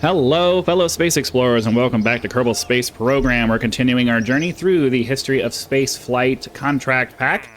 Hello, fellow space explorers, and welcome back to Kerbal Space Program. We're continuing our journey through the history of space flight contract pack.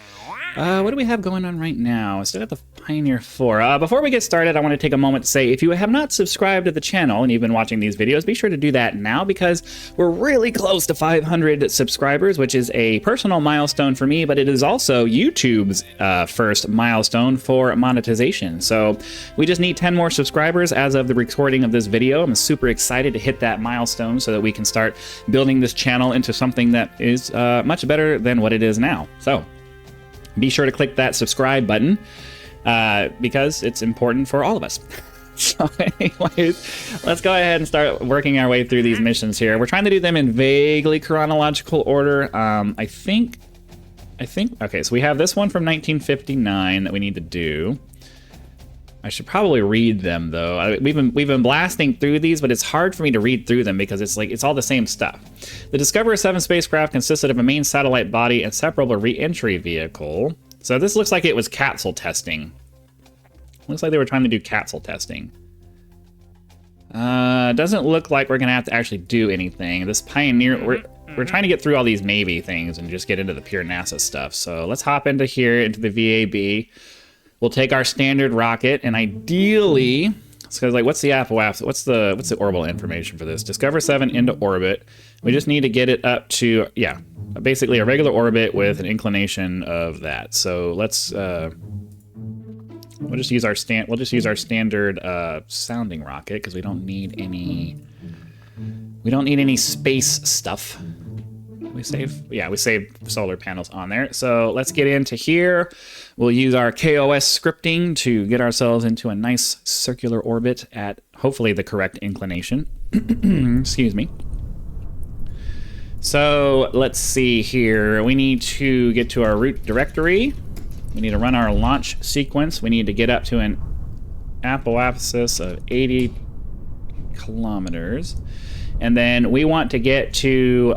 What do we have going on right now? Still at the Pioneer 4. Before we get started, I want to take a moment to say, if you have not subscribed to the channel and you've been watching these videos, be sure to do that now because we're really close to 500 subscribers, which is a personal milestone for me, but it is also YouTube's first milestone for monetization. So we just need 10 more subscribers as of the recording of this video. I'm super excited to hit that milestone so that we can start building this channel into something that is much better than what it is now. So be sure to click that subscribe button because it's important for all of us. So anyways, let's go ahead and start working our way through these missions here. We're trying to do them in vaguely chronological order. I think, okay, so we have this one from 1959 that we need to do. I should probably read them though. We've been blasting through these, but it's hard for me to read through them because it's all the same stuff. The Discoverer 7 spacecraft consisted of a main satellite body and separable re-entry vehicle. So this looks like it was capsule testing. Looks like they were trying to do capsule testing. Doesn't look like we're gonna have to actually do anything. This Pioneer, we're trying to get through all these maybe things and just get into the pure NASA stuff. So let's hop into here, into the VAB. We'll take our standard rocket, and ideally, so like, what's the APOAP? What's the orbital information for this? Discover 7 into orbit. We just need to get it up to, yeah, basically a regular orbit with an inclination of that. So let's we'll just use our standard sounding rocket because we don't need any space stuff. We save solar panels on there. So let's get into here. We'll use our KOS scripting to get ourselves into a nice circular orbit at hopefully the correct inclination. Excuse me. So let's see here. We need to get to our root directory. We need to run our launch sequence. We need to get up to an apoapsis of 80 kilometers. And then we want to get to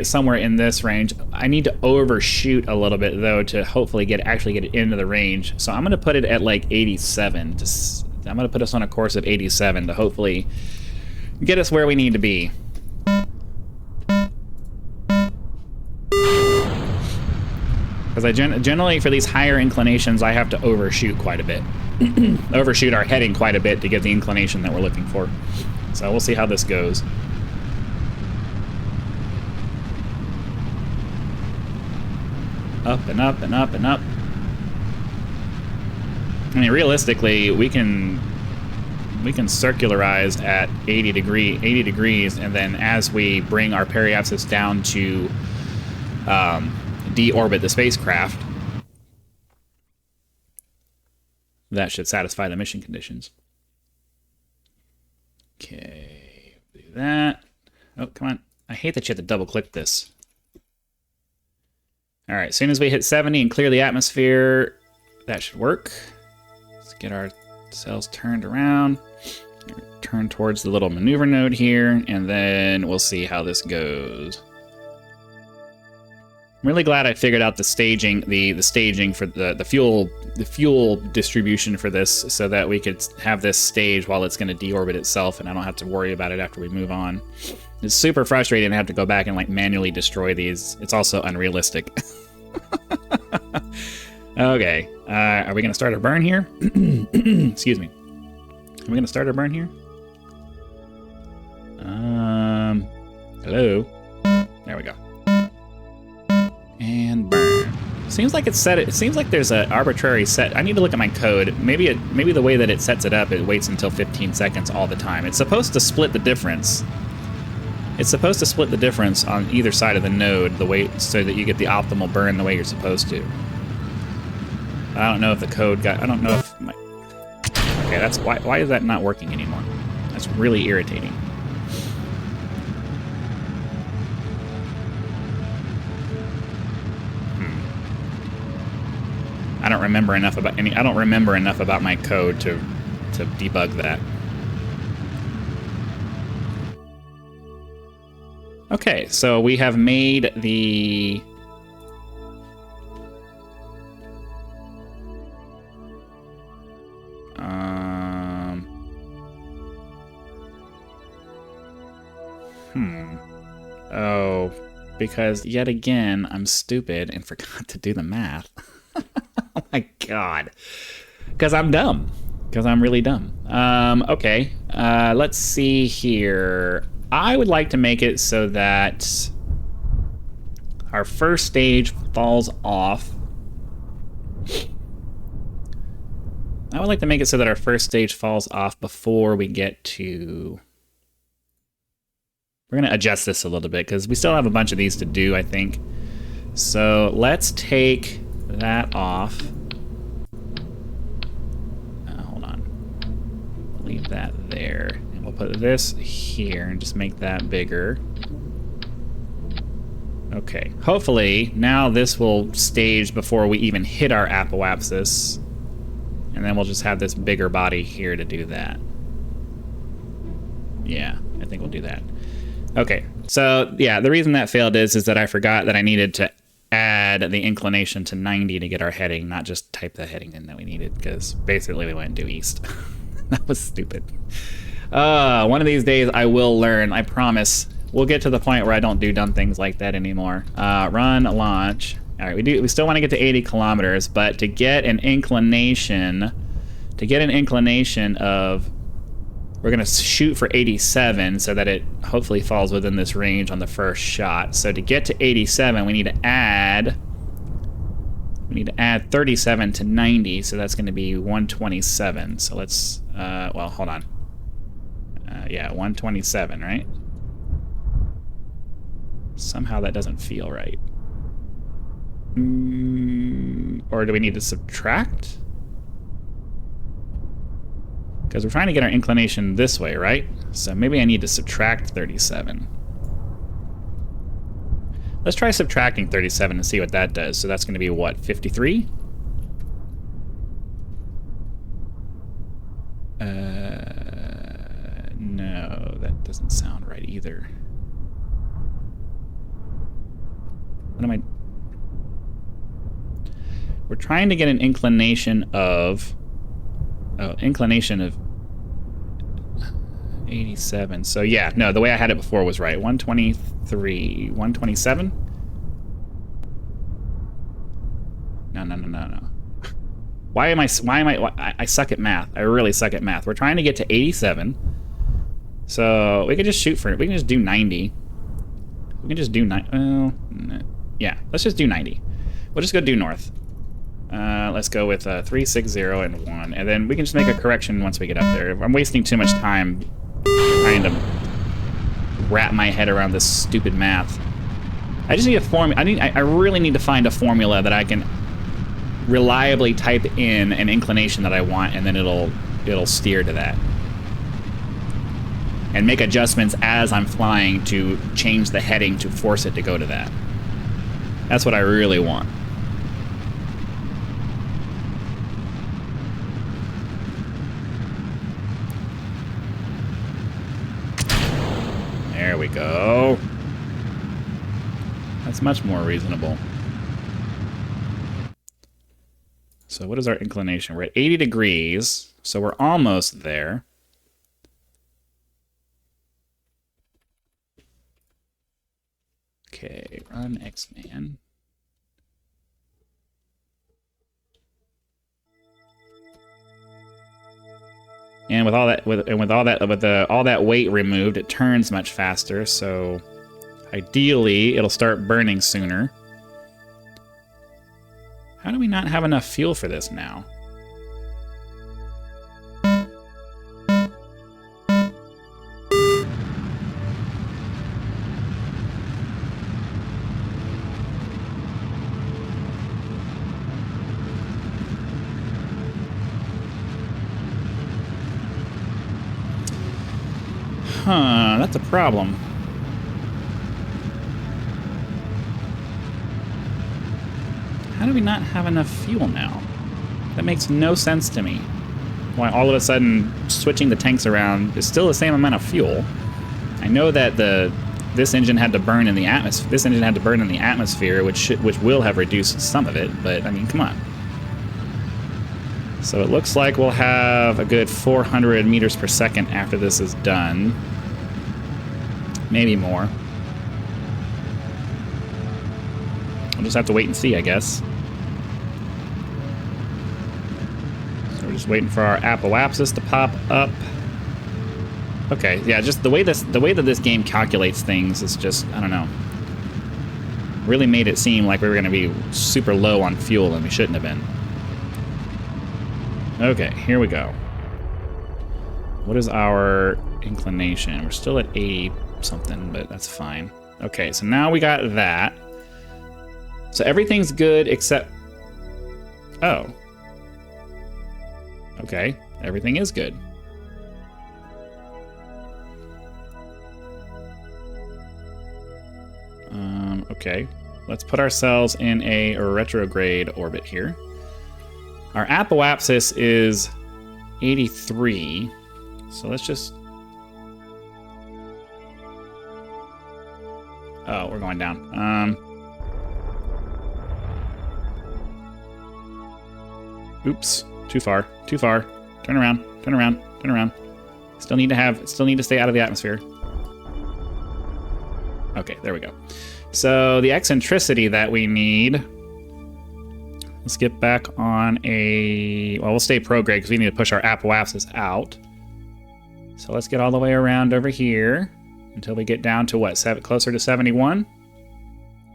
somewhere in this range. I need to overshoot a little bit though to hopefully actually get it into the range. So I'm gonna put it at like 87. I'm gonna put us on a course of 87 to hopefully get us where we need to be. Because I generally, for these higher inclinations, I have to overshoot quite a bit. Overshoot our heading quite a bit to get the inclination that we're looking for. So we'll see how this goes. Up and up and up and up. I mean, realistically, we can circularize at 80 degrees, and then as we bring our periapsis down to deorbit the spacecraft, that should satisfy the mission conditions. Okay, do that. Oh, come on. I hate that you have to double click this. All right, as soon as we hit 70 and clear the atmosphere, that should work. Let's get our cells turned around. Turn towards the little maneuver node here, and then we'll see how this goes. I'm really glad I figured out the staging, the staging for the fuel distribution for this, so that we could have this stage while it's going to deorbit itself, and I don't have to worry about it after we move on. It's super frustrating to have to go back and like manually destroy these. It's also unrealistic. Okay, are we going to start our burn here? Excuse me. Are we going to start our burn here? Hello. There we go. And burn. Seems like it's set. It seems like there's an arbitrary set. I need to look at my code. Maybe the way that it sets it up, it waits until 15 seconds all the time. It's supposed to split the difference. It's supposed to split the difference on either side of the node, so that you get the optimal burn the way you're supposed to. I don't know if the code got. I don't know if my. Okay, that's why. Why is that not working anymore? That's really irritating. I don't remember enough about my code to debug that. Okay, so we have made the Oh, because yet again, I'm stupid and forgot to do the math. Oh my god. Because I'm dumb. Because I'm really dumb. Okay. Let's see here. I would like to make it so that our first stage falls off. I would like to make it so that our first stage falls off before we get to... We're going to adjust this a little bit because we still have a bunch of these to do, I think. So let's take that off. Hold on. Leave that there. And we'll put this here and just make that bigger. Okay. Hopefully, now this will stage before we even hit our apoapsis. And then we'll just have this bigger body here to do that. Yeah, I think we'll do that. Okay, so yeah, the reason that failed is that I forgot that I needed to add the inclination to 90 to get our heading, not just type the heading in that we needed, because basically we went due east. That was stupid. One of these days I will learn, I promise. We'll get to the point where I don't do dumb things like that anymore. Run, launch. All right, we still want to get to 80 kilometers, but to get an inclination of, we're going to shoot for 87 so that it hopefully falls within this range on the first shot. So to get to 87, we need to add 37 to 90, so that's going to be 127. So let's, well, hold on. Yeah, 127, right? Somehow that doesn't feel right. Or do we need to subtract? Because we're trying to get our inclination this way, right? So maybe I need to subtract 37. Let's try subtracting 37 and see what that does. So that's going to be what, 53? No, that doesn't sound right either. What am I... We're trying to get an inclination of... Oh, inclination of 87. So yeah, no, the way I had it before was right. 123, 127? No. I suck at math. I really suck at math. We're trying to get to 87. So we could just shoot for it. We can just do 90. We can just do 90. Well, yeah, let's just do 90. We'll just go due north. Let's go with 3, 6, 0, and 1. And then we can just make a correction once we get up there. I'm wasting too much time trying to wrap my head around this stupid math. I just need a formula. I really need to find a formula that I can reliably type in an inclination that I want, and then it'll steer to that. And make adjustments as I'm flying to change the heading to force it to go to that. That's what I really want. There we go. That's much more reasonable. So what is our inclination? We're at 80 degrees, so we're almost there. Okay, run X-Man. And with all that weight removed, it turns much faster. So ideally, it'll start burning sooner. How do we not have enough fuel for this now? Huh, that's a problem. How do we not have enough fuel now? That makes no sense to me. Why all of a sudden switching the tanks around is still the same amount of fuel. I know that this engine had to burn in the atmosphere. This engine had to burn in the atmosphere, which will have reduced some of it. But I mean, come on. So it looks like we'll have a good 400 meters per second after this is done. Maybe more. We'll just have to wait and see, I guess. So we're just waiting for our apoapsis to pop up. Okay, yeah, just the way that this game calculates things is just, I don't know. Really made it seem like we were going to be super low on fuel and we shouldn't have been. Okay, here we go. What is our inclination? We're still at 80 something, but that's fine. Okay, so now we got that. So everything's good except... Oh. Okay, everything is good. Okay, let's put ourselves in a retrograde orbit here. Our apoapsis is 83, so let's just... Oh, we're going down. Oops, too far, too far. Turn around, turn around, turn around. Still need to stay out of the atmosphere. Okay, there we go. So the eccentricity that we need, let's get back on a, well, we'll stay prograde because we need to push our apoapsis out. So let's get all the way around over here until we get down to what, closer to 71?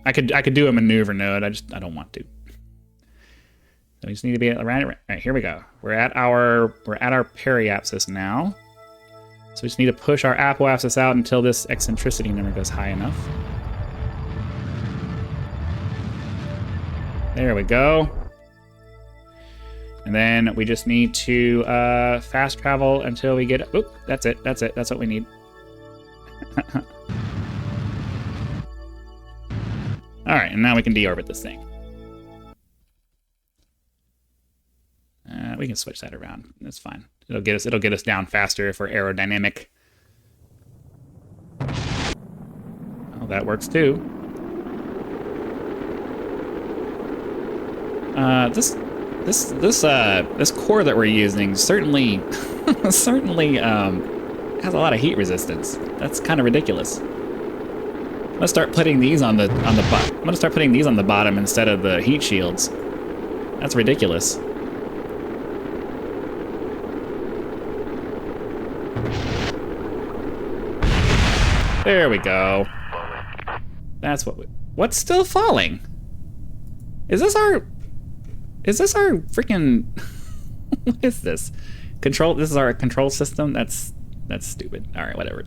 I could do a maneuver node, I don't want to. So we just need to be around it. All right, here we go. We're at our periapsis now. So we just need to push our apoapsis out until this eccentricity number goes high enough. There we go. And then we just need to fast travel until we get... Oop, that's it. That's it. That's what we need. All right, and now we can deorbit this thing. We can switch that around. That's fine. It'll get us down faster if we're aerodynamic. Oh, that works too. This core that we're using certainly certainly has a lot of heat resistance. That's kind of ridiculous. I'm gonna start putting these on the bottom. I'm gonna start putting these on the bottom instead of the heat shields. That's ridiculous. There we go. That's what's still falling? Is this our freaking what is this? Control, this is our control system? That's stupid. All right, whatever.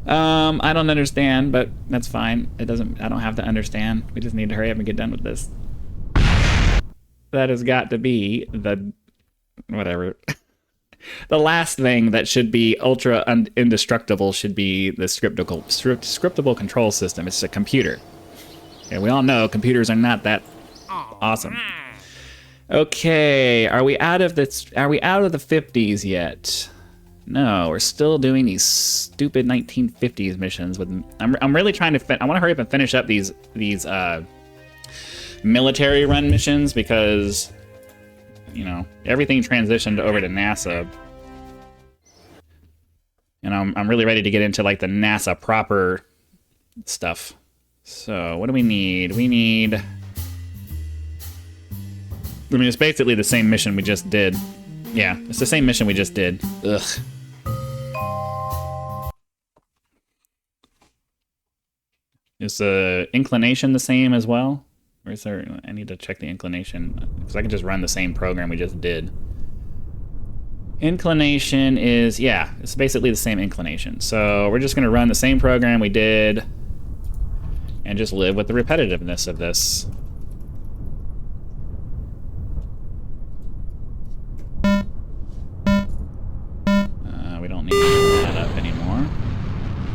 I don't understand, but that's fine. I don't have to understand. We just need to hurry up and get done with this. That has got to be the whatever. The last thing that should be ultra indestructible should be the scriptable control system. It's a computer. And we all know computers are not that awesome. Okay, are we out of the 50s yet? No, we're still doing these stupid 1950s missions. I'm really trying to I want to hurry up and finish up these military run missions because, you know, everything transitioned over to NASA. And I'm really ready to get into like the NASA proper stuff. So what do we need? We need... I mean, it's basically the same mission we just did. Yeah, it's the same mission we just did. Ugh. Is the inclination the same as well? Or is there... I need to check the inclination. Because I can just run the same program we just did. Inclination is... Yeah, it's basically the same inclination. So we're just going to run the same program we did and just live with the repetitiveness of this. We don't need that up anymore.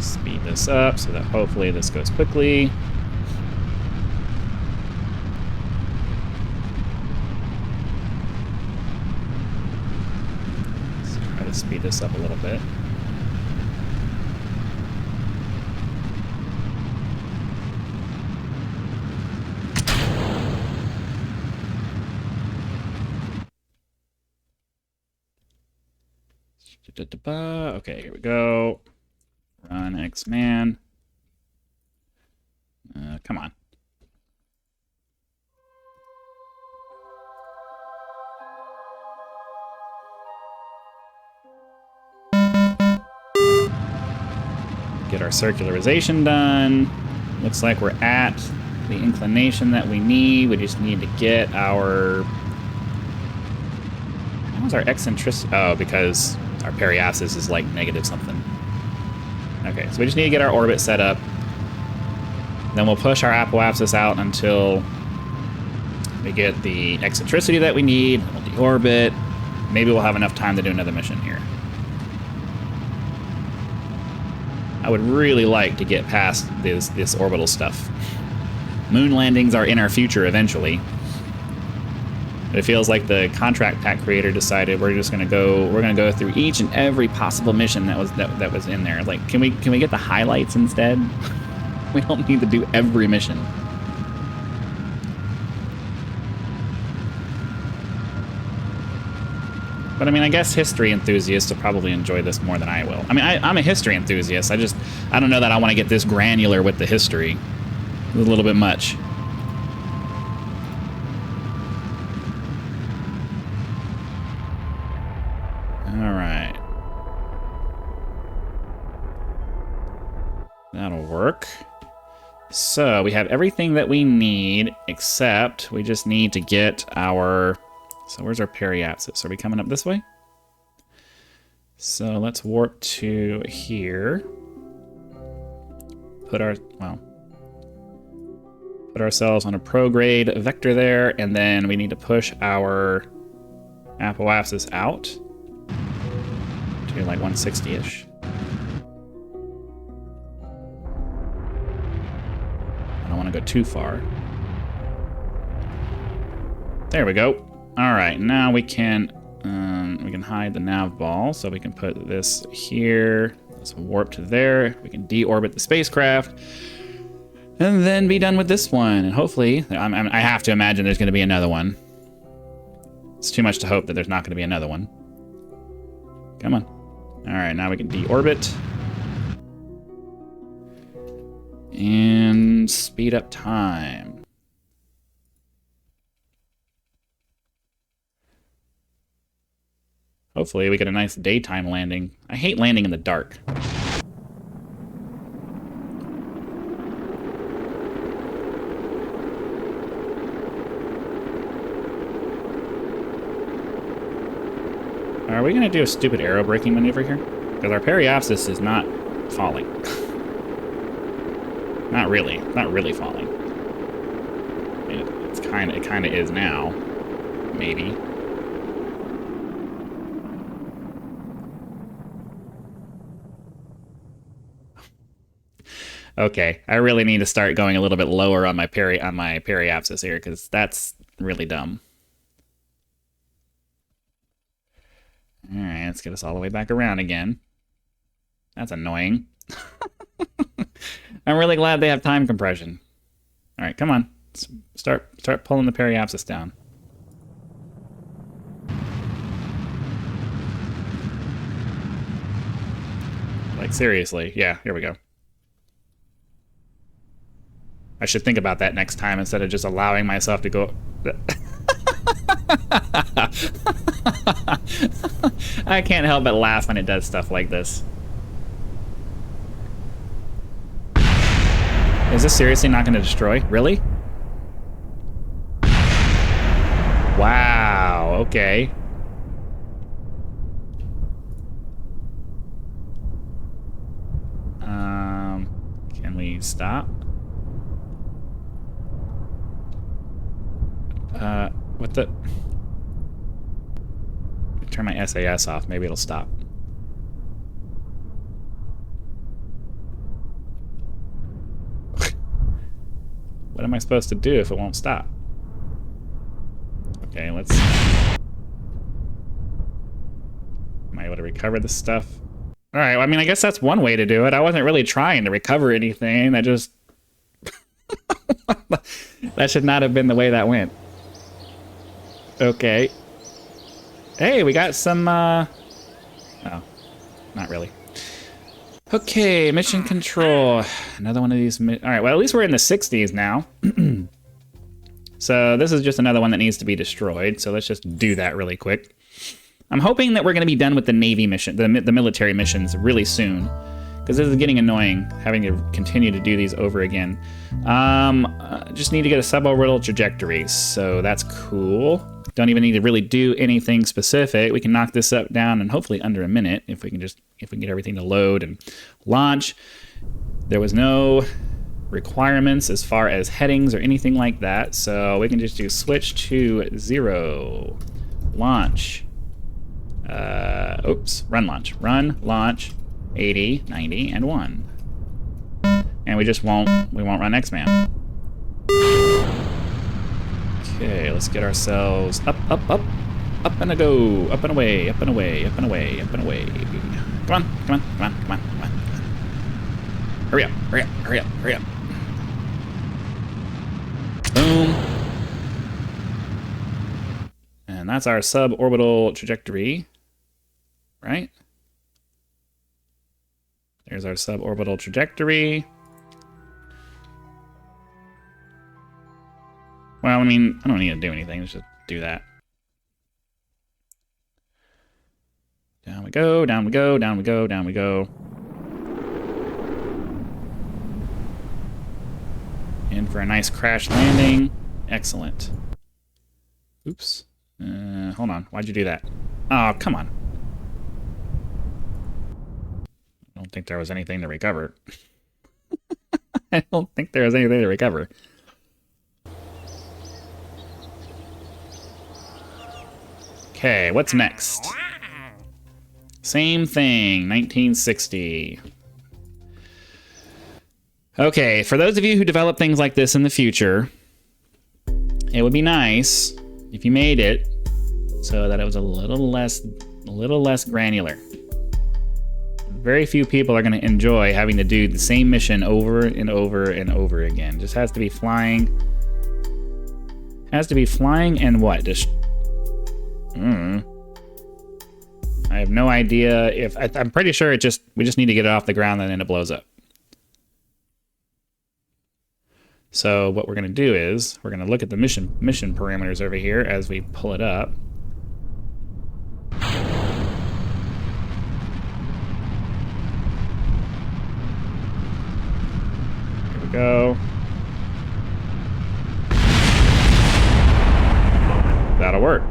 Speed this up so that hopefully this goes quickly. Let's try to speed this up a little bit. Okay, here we go. Run X-Man. Come on. Get our circularization done. Looks like we're at the inclination that we need. We just need to get our... How was our eccentricity? Oh, because our periapsis is like negative something. Okay, so we just need to get our orbit set up. Then we'll push our apoapsis out until we get the eccentricity that we need. We'll deorbit. Maybe we'll have enough time to do another mission here. I would really like to get past this orbital stuff. Moon landings are in our future eventually. But it feels like the contract pack creator decided we're gonna go through each and every possible mission that was in there. Like, can we get the highlights instead? We don't need to do every mission. But I mean, I guess history enthusiasts will probably enjoy this more than I will. I mean, I'm a history enthusiast. I don't know that I want to get this granular with the history. It's a little bit much. All right. That'll work. So we have everything that we need, except we just need to get our... So where's our periapsis? Are we coming up this way? So let's warp to here. Put ourselves on a prograde vector there, and then we need to push our apoapsis out to like 160-ish. I don't want to go too far. There we go. All right, now we can hide the nav ball, so we can put this here. Let's warp to there. We can deorbit the spacecraft, and then be done with this one. And hopefully, I have to imagine there's going to be another one. It's too much to hope that there's not going to be another one. Come on. All right, now we can deorbit and speed up time. Hopefully we get a nice daytime landing. I hate landing in the dark. Are we gonna do a stupid arrow braking maneuver here? Because our periapsis is not falling. Not really. Not really falling. I mean, it kind of is now. Maybe. Okay, I really need to start going a little bit lower on my periapsis here, because that's really dumb. All right, let's get us all the way back around again. That's annoying. I'm really glad they have time compression. All right, come on, start pulling the periapsis down. Like seriously, yeah, here we go. I should think about that next time instead of just allowing myself to go... I can't help but laugh when it does stuff like this. Is this seriously not going to destroy? Really? Wow, okay. Can we stop? What the? Turn my SAS off. Maybe it'll stop. What am I supposed to do if it won't stop? Okay, let's... Am I able to recover this stuff? Alright, well, I mean, I guess that's one way to do it. I wasn't really trying to recover anything. I just... That should not have been the way that went. Okay. Hey, we got some, Oh, not really. Okay, mission control. Another one of these. All right, well, at least we're in the 60s now. So this is just another one that needs to be destroyed. So let's just do that really quick. I'm hoping that we're going to be done with the Navy mission, the military missions really soon. Because this is getting annoying, having to continue to do these over again. Just need to get a suborbital trajectory, so that's cool. Don't even need to really do anything specific. We can knock this up down and hopefully under a minute if we can get everything to load and launch. There was no requirements as far as headings or anything like that, so we can just do switch to 0, launch. Run launch, 80, 90, and 1. And we won't run X-Man. Okay, let's get ourselves up and a go, up and away, up and away, up and away, up and away. Come on. Hurry up. Boom. And that's our suborbital trajectory, right? There's our suborbital trajectory. Well, I mean, I don't need to do anything. Let's just do that. Down we go, down we go, down we go, down we go. In for a nice crash landing. Excellent. Oops. Hold on. Why'd you do that? Oh, come on. I don't think there was anything to recover. I don't think there was anything to recover. Okay, what's next? Same thing, 1960. Okay, for those of you who develop things like this in the future, it would be nice if you made it so that it was a little less granular. Very few people are going to enjoy having to do the same mission over and over and over again. Just has to be flying. Has to be flying and what? Just. I have no idea if I'm pretty sure we just need to get it off the ground and then it blows up. So what we're going to do is we're going to look at the mission parameters over here as we pull it up. Here we go. That'll work.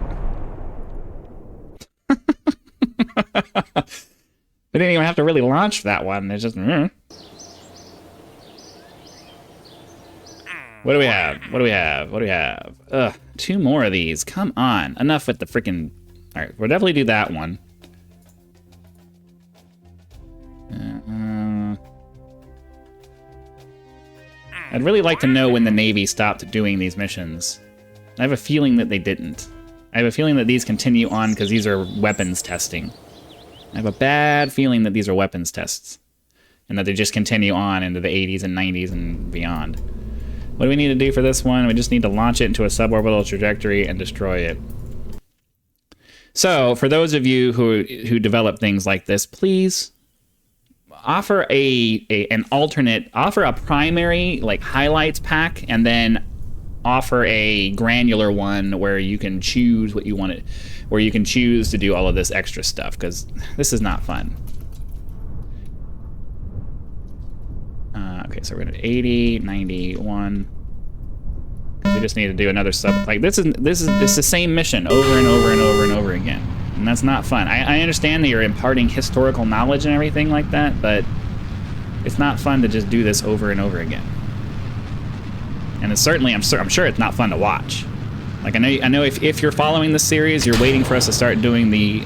We didn't even have to really launch that one. It's just. What do we have? What do we have? What do we have? Ugh, 2 more of these. Come on. Enough with the freaking. All right, we'll definitely do that one. I'd really like to know when the Navy stopped doing these missions. I have a feeling that they didn't. I have a feeling that these continue on because these are weapons testing. I have a bad feeling that these are weapons tests. And that they just continue on into the 80s and 90s and beyond. What do we need to do for this one? We just need to launch it into a suborbital trajectory and destroy it. So, for those of you who develop things like this, please offer an alternate, offer a primary like highlights pack, and then offer a granular one where you can choose what you want it, where you can choose to do all of this extra stuff, because this is not fun. Okay, so we're gonna 80, 91. We just need to do another sub. Like this is the same mission over and over and over and over again, and that's not fun. I understand that you're imparting historical knowledge and everything like that, but it's not fun to just do this over and over again. And it's certainly, I'm sure it's not fun to watch. Like I know if you're following the series, you're waiting for us to start doing the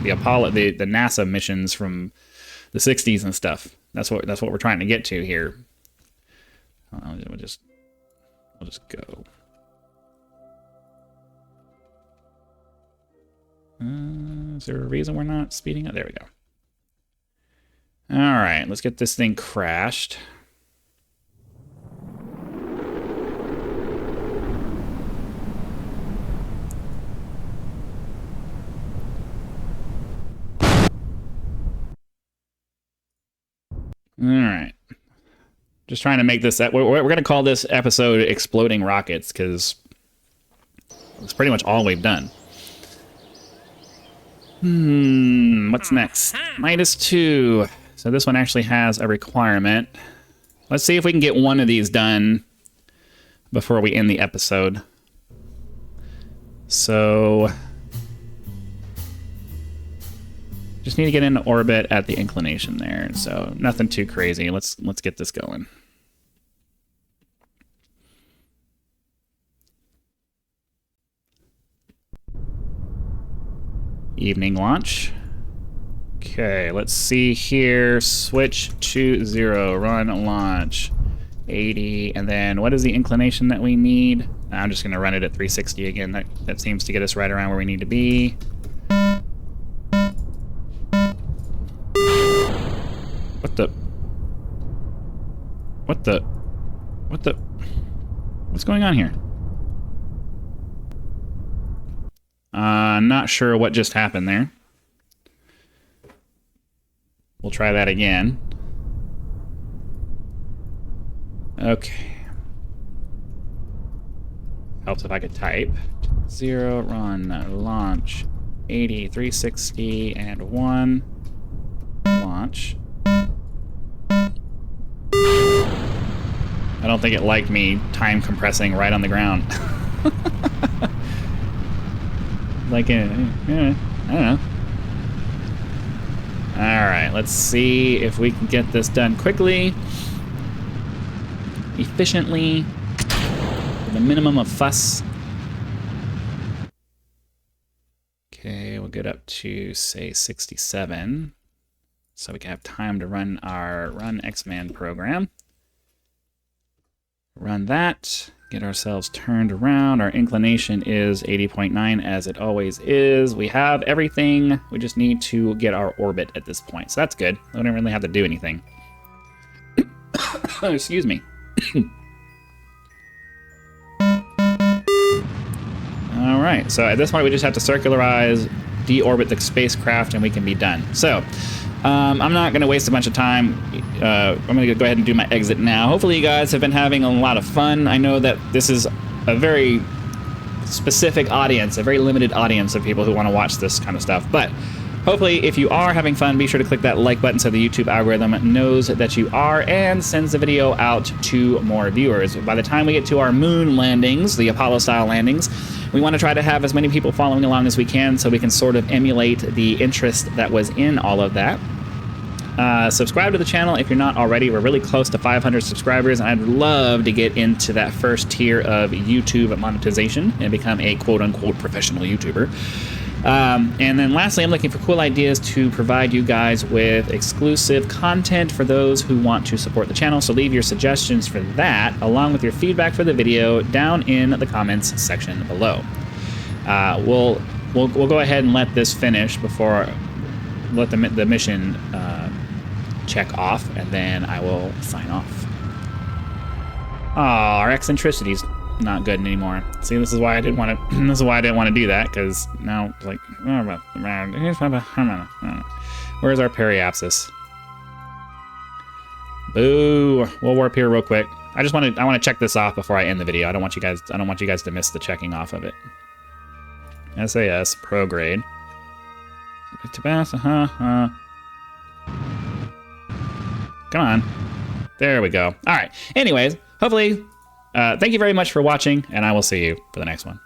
Apollo, the NASA missions from the 60s and stuff. That's what we're trying to get to here. We'll just go. Is there a reason we're not speeding up? There we go. All right, let's get this thing crashed. All right. Just trying to make this... We're going to call this episode Exploding Rockets, because it's pretty much all we've done. What's next? -2. So this one actually has a requirement. Let's see if we can get one of these done before we end the episode. So... just need to get into orbit at the inclination there. So nothing too crazy. Let's get this going. Evening launch. Okay, let's see here. Switch to 0. Run launch. 80. And then what is the inclination that we need? I'm just going to run it at 360 again. That seems to get us right around where we need to be. What's going on here? Not sure what just happened there. We'll try that again. Okay. Helps if I could type. 0, run, launch, 80, 360, and 1. Launch. I don't think it liked me time compressing right on the ground. Like, I don't know. Alright, let's see if we can get this done quickly, efficiently, with a minimum of fuss. Okay, we'll get up to, say, 67, so we can have time to run our Run X-Man program. Run that, get ourselves turned around. Our inclination is 80.9 as it always is. We have everything. We just need to get our orbit at this point. So that's good. We don't really have to do anything. Excuse me. All right, so at this point we just have to circularize, deorbit the spacecraft, and we can be done. So I'm not going to waste a bunch of time. I'm going to go ahead and do my exit now. Hopefully you guys have been having a lot of fun. I know that this is a very specific audience, a very limited audience of people who want to watch this kind of stuff. But hopefully if you are having fun, be sure to click that like button so the YouTube algorithm knows that you are and sends the video out to more viewers. By the time we get to our moon landings, the Apollo-style landings, we want to try to have as many people following along as we can so we can sort of emulate the interest that was in all of that. Subscribe to the channel if you're not already. We're really close to 500 subscribers, and I'd love to get into that first tier of YouTube monetization and become a quote-unquote professional YouTuber. And then lastly, I'm looking for cool ideas to provide you guys with exclusive content for those who want to support the channel. So leave your suggestions for that, along with your feedback for the video, down in the comments section below. We'll go ahead and let this finish before let the mission check off, and then I will sign off. Our eccentricity's not good anymore. See, this is why I didn't want to. This is why I didn't want to do that, because now it's like, where's our periapsis? Boo! We'll warp here real quick. I want to check this off before I end the video. I don't want you guys to miss the checking off of it. SAS prograde. Come on. There we go. All right. Anyways, hopefully, thank you very much for watching, and I will see you for the next one.